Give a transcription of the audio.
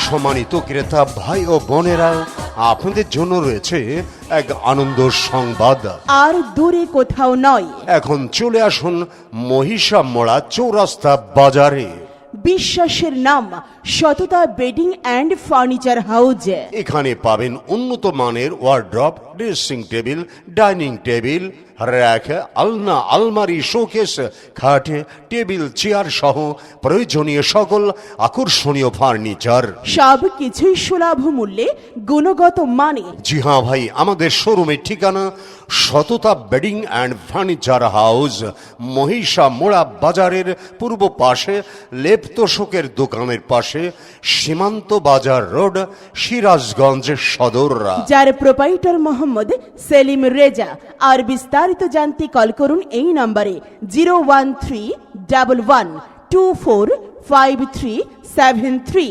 সম্মানিত ক্রেতা ভাই ও বোনেরা, আপনাদের জন্য রয়েছে এক আনন্দ সংবাদ। আর দূরে কোথাও নয়, এখন চলে আসুন মহিষামড়া চৌরাস্তা বাজারে। বিশ্বাসের নাম সততা বেডিং অ্যান্ড ফার্নিচার হাউস। এখানে পাবেন উন্নত মানের wardrobe, dressing table, dining table, rack, আলনা, আলমারি, শোকেস, খাট, টেবিল, চেয়ার সহ প্রয়োজনীয় সকল আকর্ষণীয় ফার্নিচার। সব কিছুই সুলভ মূল্যে, গুণগত মানে। জি হ্যাঁ ভাই, আমাদের শোরুমের ঠিকানা সততা বেডিং অ্যান্ড ফার্নিচার হাউস, মহিষামড়া বাজারের পূর্ব পাশে, লেপ্তশোকের দোকানের পাশে, সীমান্ত বাজার রোড, সিরাজগঞ্জ সদর। যার প্রোপাইটার মোহাম্মদ সেলিম রেজা। আর বিস্তারিত জানতে কল করুন এই নম্বরে 01311245373।